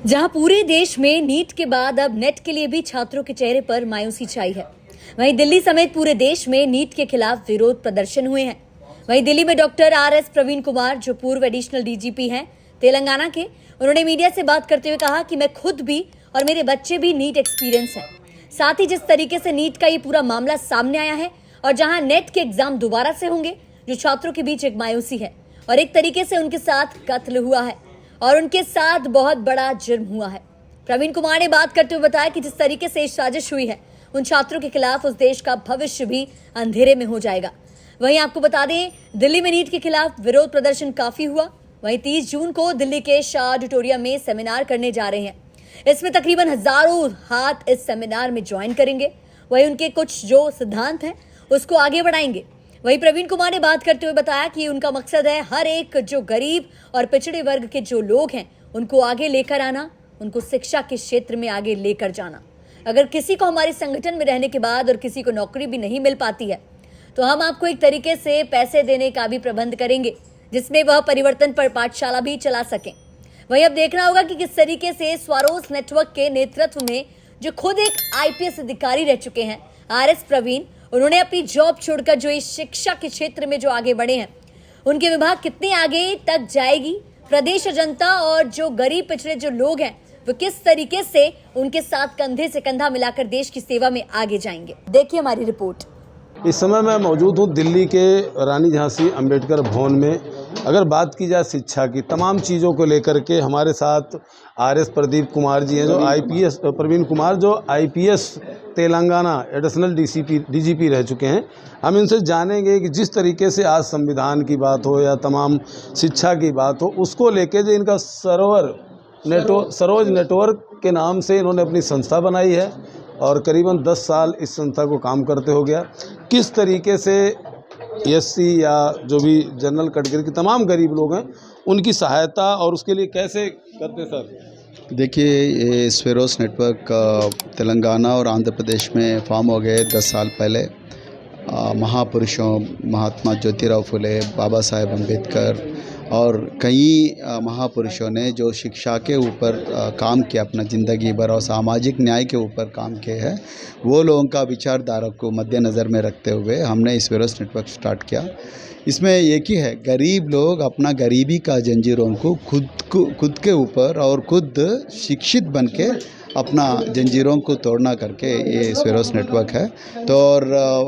जहां पूरे देश में नीट के बाद अब नेट के लिए भी छात्रों के चेहरे पर मायूसी छाई है, वहीं दिल्ली समेत पूरे देश में नीट के खिलाफ विरोध प्रदर्शन हुए हैं। वहीं दिल्ली में डॉक्टर आर.एस. प्रवीण कुमार, जो पूर्व एडिशनल डीजीपी हैं तेलंगाना के, उन्होंने मीडिया से बात करते हुए कहा कि मैं खुद भी और मेरे बच्चे भी नीट एक्सपीरियंस है। साथ ही जिस तरीके से नीट का ये पूरा मामला सामने आया है और जहां नेट के एग्जाम दोबारा से होंगे, जो छात्रों के बीच एक मायूसी है और एक तरीके से उनके साथ कत्ल हुआ है और उनके साथ बहुत बड़ा जुर्म हुआ है। प्रवीण कुमार ने बात करते हुए बताया कि जिस तरीके से साजिश हुई है, उन छात्रों के खिलाफ उस देश का भविष्य भी अंधेरे में हो जाएगा। वहीं आपको बता दें, दिल्ली में नीट के खिलाफ विरोध प्रदर्शन काफी हुआ। वहीं 30 जून को दिल्ली के शाह ऑडिटोरियम में सेमिनार करने जा रहे हैं। इसमें तकरीबन हजारों हाथ इस सेमिनार में ज्वाइन करेंगे। वहीं उनके कुछ जो सिद्धांत हैं उसको आगे बढ़ाएंगे। वहीं प्रवीण कुमार ने बात करते हुए बताया कि उनका मकसद है हर एक जो गरीब और पिछड़े वर्ग के जो लोग हैं उनको आगे लेकर आना, उनको शिक्षा के क्षेत्र में आगे लेकर जाना। अगर किसी को हमारे संगठन में रहने के बाद और किसी को नौकरी भी नहीं मिल पाती है, तो हम आपको एक तरीके से पैसे देने का भी प्रबंध करेंगे, जिसमें वह परिवर्तन पर पाठशाला भी चला सकें। वहीं अब देखना होगा कि किस तरीके से स्वारोस नेटवर्क के नेतृत्व में जो खुद एक आईपीएस अधिकारी रह चुके हैं आर.एस. प्रवीण, उन्होंने अपनी जॉब छोड़कर जो इस शिक्षा के क्षेत्र में जो आगे बढ़े हैं, उनके विभाग कितने आगे तक जाएगी, प्रदेश जनता और जो गरीब पिछड़े जो लोग हैं वो किस तरीके से उनके साथ कंधे से कंधा मिलाकर देश की सेवा में आगे जाएंगे। देखिए हमारी रिपोर्ट। इस समय मैं मौजूद हूँ दिल्ली के रानी झांसी अंबेडकर भवन में। अगर बात की जाए शिक्षा की तमाम चीज़ों को लेकर के, हमारे साथ आर.एस. प्रदीप कुमार जी हैं, जो आईपीएस, प्रवीण कुमार जो आईपीएस तेलंगाना एडिशनल डीजीपी रह चुके हैं। हम इनसे जानेंगे कि जिस तरीके से आज संविधान की बात हो या तमाम शिक्षा की बात हो, उसको लेके जो इनका सरोज नेटवर्क के नाम से इन्होंने अपनी संस्था बनाई है और करीबन 10 साल इस संस्था को काम करते हो गया। किस तरीके से एससी या जो भी जनरल कैटेगरी के तमाम गरीब लोग हैं उनकी सहायता और उसके लिए कैसे करते सर? देखिए, ये स्वारोस नेटवर्क तेलंगाना और आंध्र प्रदेश में फॉर्म हो गए 10 साल पहले। महापुरुषों महात्मा ज्योतिराव फुले, बाबा साहेब अम्बेडकर और कई महापुरुषों ने जो शिक्षा के ऊपर काम किया अपना ज़िंदगी भर और सामाजिक न्याय के ऊपर काम किए हैं, वो लोगों का विचारधारा को मद्देनज़र में रखते हुए हमने इस स्वारोस नेटवर्क स्टार्ट किया। इसमें एक ही है, गरीब लोग अपना गरीबी का जंजीरों को खुद के ऊपर और खुद शिक्षित बन के अपना जंजीरों को तोड़ना करके ये स्वारोस नेटवर्क है। तो और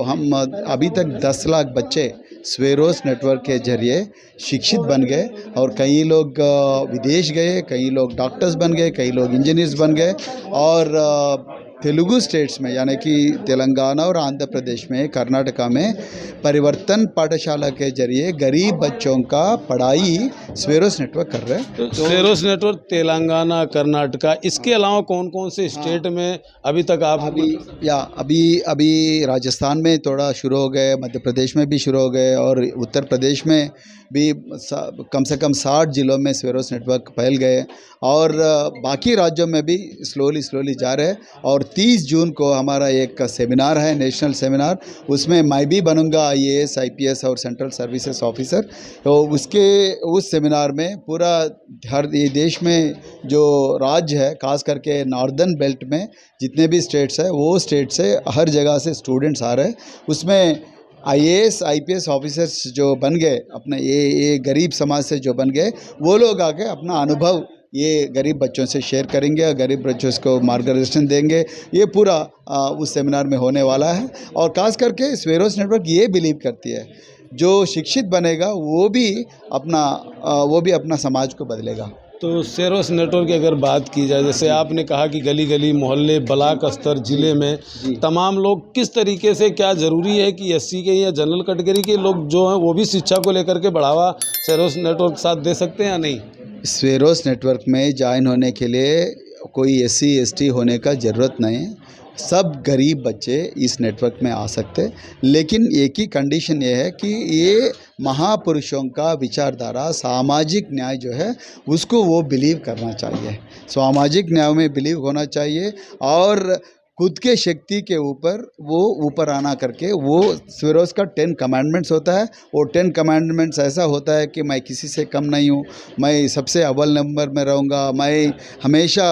हम अभी तक 10 लाख बच्चे स्वारोस नेटवर्क के जरिए शिक्षित बन गए और कई लोग विदेश गए, कई लोग डॉक्टर्स बन गए, कई लोग इंजीनियर्स बन गए। और तेलुगु स्टेट्स में यानी कि तेलंगाना और आंध्र प्रदेश में, कर्नाटका में परिवर्तन पाठशाला के जरिए गरीब बच्चों का पढ़ाई स्वारोस नेटवर्क कर रहे हैं। तो स्वारोस नेटवर्क तेलंगाना, कर्नाटका, इसके अलावा कौन कौन से स्टेट में अभी तक आप अभी राजस्थान में थोड़ा शुरू हो गए, मध्य प्रदेश में भी शुरू हो गए और उत्तर प्रदेश में भी कम से कम 60 जिलों में स्वारोस नेटवर्क फैल गए और बाकी राज्यों में भी स्लोली जा रहे हैं। और 30 जून को हमारा एक सेमिनार है, नेशनल सेमिनार, उसमें मैं भी बनूंगा आईएएस, आईपीएस और सेंट्रल सर्विसेज ऑफिसर। तो उस सेमिनार में पूरा हर देश में जो राज्य है, खास करके नॉर्दर्न बेल्ट में जितने भी स्टेट्स है, वो स्टेट से हर जगह से स्टूडेंट्स आ रहे हैं। उसमें आईएएस, आईपीएस ऑफिसर्स जो बन गए, अपने ये गरीब समाज से जो बन गए, वो लोग आके अपना अनुभव ये गरीब बच्चों से शेयर करेंगे और गरीब बच्चों को मार्गदर्शन देंगे। ये पूरा उस सेमिनार में होने वाला है। और खास करके स्वारोस नेटवर्क ये बिलीव करती है, जो शिक्षित बनेगा वो भी अपना समाज को बदलेगा। तो स्वारोस नेटवर्क की अगर बात की जाए, जैसे आपने कहा कि गली गली, मोहल्ले, ब्लॉक स्तर, जिले में तमाम लोग किस तरीके से, क्या ज़रूरी है कि एससी के या जनरल कैटेगरी के लोग जो हैं वो भी शिक्षा को लेकर के बढ़ावा स्वारोस नेटवर्क साथ दे सकते हैं या नहीं? स्वारोस नेटवर्क में ज्वाइन होने के लिए कोई एससी एसटी होने का ज़रूरत नहीं है। सब गरीब बच्चे इस नेटवर्क में आ सकते, लेकिन एक ही कंडीशन ये है कि ये महापुरुषों का विचारधारा, सामाजिक न्याय जो है उसको वो बिलीव करना चाहिए, सामाजिक न्याय में बिलीव होना चाहिए और खुद के शक्ति के ऊपर वो ऊपर आना करके वो स्वेरोस का 10 कमांडमेंट्स होता है। वो 10 कमांडमेंट्स ऐसा होता है कि मैं किसी से कम नहीं हूँ, मैं सबसे अव्वल नंबर में रहूँगा, मैं हमेशा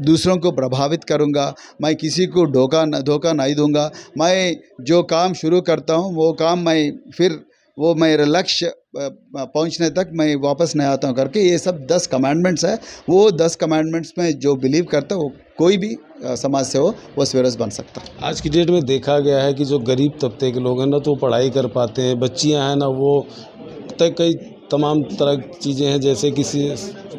दूसरों को प्रभावित करूँगा, मैं किसी को धोखा नहीं दूँगा, मैं जो काम शुरू करता हूँ वो काम मैं फिर वो मेरे लक्ष्य पहुंचने तक मैं वापस नहीं आता हूं करके ये सब 10 कमांडमेंट्स है। वो 10 कमांडमेंट्स में जो बिलीव करता है वो कोई भी समाज से हो वो स्वेरोस बन सकता है। आज की डेट में देखा गया है कि जो गरीब तबके के लोग हैं ना तो पढ़ाई कर पाते हैं, बच्चियां हैं ना वो कई तमाम तरह की चीज़ें हैं, जैसे किसी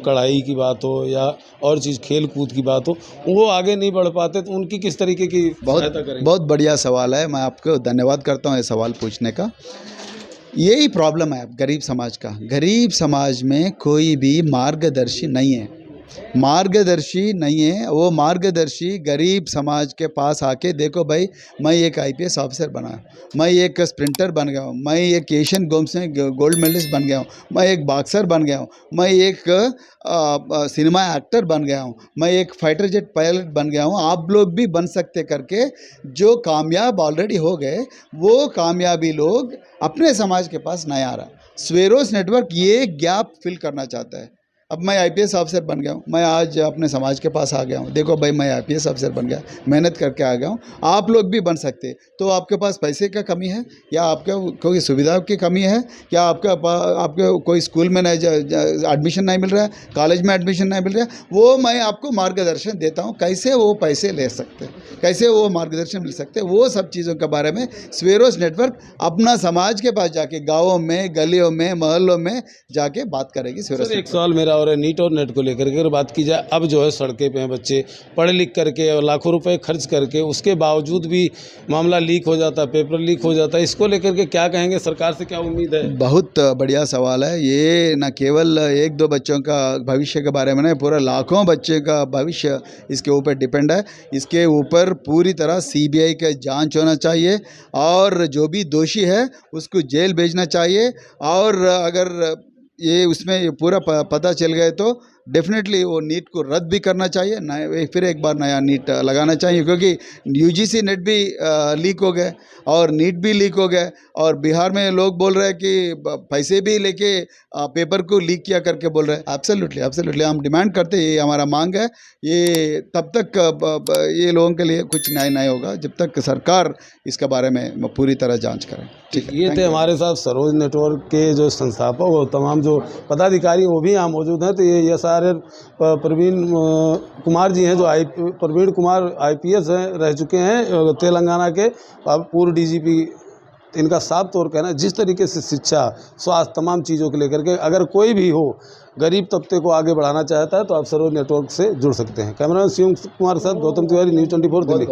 कढ़ाई की बात हो या और चीज़ खेल कूद की बात हो, वो आगे नहीं बढ़ पाते, तो उनकी किस तरीके की सहायता करेंगे? बहुत बढ़िया सवाल है, मैं आपको धन्यवाद करता हूँ ये सवाल पूछने का। यही प्रॉब्लम है गरीब समाज का। गरीब समाज में कोई भी मार्गदर्शी नहीं है, मार्गदर्शी नहीं है। वो मार्गदर्शी गरीब समाज के पास आके देखो भाई मैं एक IPS ऑफिसर बना, मैं एक स्प्रिंटर बन गया हूँ, मैं एक एशियन गेम्स में गोल्ड मेडलिस्ट बन गया हूँ, मैं एक बॉक्सर बन गया हूँ, मैं एक सिनेमा एक्टर बन गया हूँ, मैं एक फाइटर जेट पायलट बन गया हूँ, आप लोग भी बन सकते करके जो कामयाब ऑलरेडी हो गए वो कामयाबी लोग अपने समाज के पास नहीं आ रहा। स्वेरोस नेटवर्क ये गैप फिल करना चाहता है। अब मैं IPS ऑफिसर बन गया हूँ, मैं आज अपने समाज के पास आ गया हूँ, देखो भाई मैं IPS ऑफिसर बन गया, मेहनत करके आ गया हूँ, आप लोग भी बन सकते। तो आपके पास पैसे का कमी है या आपके कोई सुविधा की कमी है या आपके कोई स्कूल में नहीं एडमिशन नहीं मिल रहा है, कॉलेज में एडमिशन नहीं मिल रहा है, वो मैं आपको मार्गदर्शन देता हूँ कैसे वो पैसे ले सकते, कैसे वो मार्गदर्शन मिल सकते। वो सब चीज़ों के बारे में स्वेरोस नेटवर्क अपना समाज के पास जाके गाँवों में, गलियों में, मोहल्लों में जाके बात करेगी। स्वेरोस एक सवाल मेरा और है, नीट और नेट को लेकर के अगर बात की जाए, अब जो है सड़कें पे हैं बच्चे पढ़ लिख करके और लाखों रुपए खर्च करके, उसके बावजूद भी मामला लीक हो जाता है, पेपर लीक हो जाता है, इसको लेकर के क्या कहेंगे, सरकार से क्या उम्मीद है? बहुत बढ़िया सवाल है। ये न केवल 1-2 बच्चों का भविष्य के बारे में नहीं, पूरा लाखों बच्चे का भविष्य इसके ऊपर डिपेंड है। इसके ऊपर पूरी तरह CBI का जांच होना चाहिए और जो भी दोषी है उसको जेल भेजना चाहिए। और अगर ये उसमें पूरा पता चल गए तो डेफिनेटली वो नीट को रद्द भी करना चाहिए, नया फिर एक बार नया नीट लगाना चाहिए, क्योंकि UGC नेट भी लीक हो गए और नीट भी लीक हो गए और बिहार में लोग बोल रहे हैं कि पैसे भी लेके पेपर को लीक किया करके बोल रहे हैं। एब्सोल्युटली हम डिमांड करते हैं, ये हमारा मांग है। ये तब तक ये लोगों के लिए कुछ न्याय नहीं होगा जब तक सरकार इसके बारे में पूरी तरह जांच करे। ठीक है, ये थे हमारे साथ सरोज नेटवर्क के जो संस्थापक और तमाम जो पदाधिकारी वो भी यहाँ मौजूद हैं। तो ये SRR प्रवीण कुमार जी हैं, जो प्रवीण कुमार IPS हैं, रह चुके हैं तेलंगाना के, पूर्व DGP। इनका साफ तौर कहना है जिस तरीके से शिक्षा, स्वास्थ्य, तमाम चीज़ों को लेकर के अगर कोई भी हो गरीब तबके को आगे बढ़ाना चाहता है तो आप सरोज नेटवर्क से जुड़ सकते हैं। कैमरामैन शिव कुमार के साथ गौतम तिवारी, News 24 दिल्ली।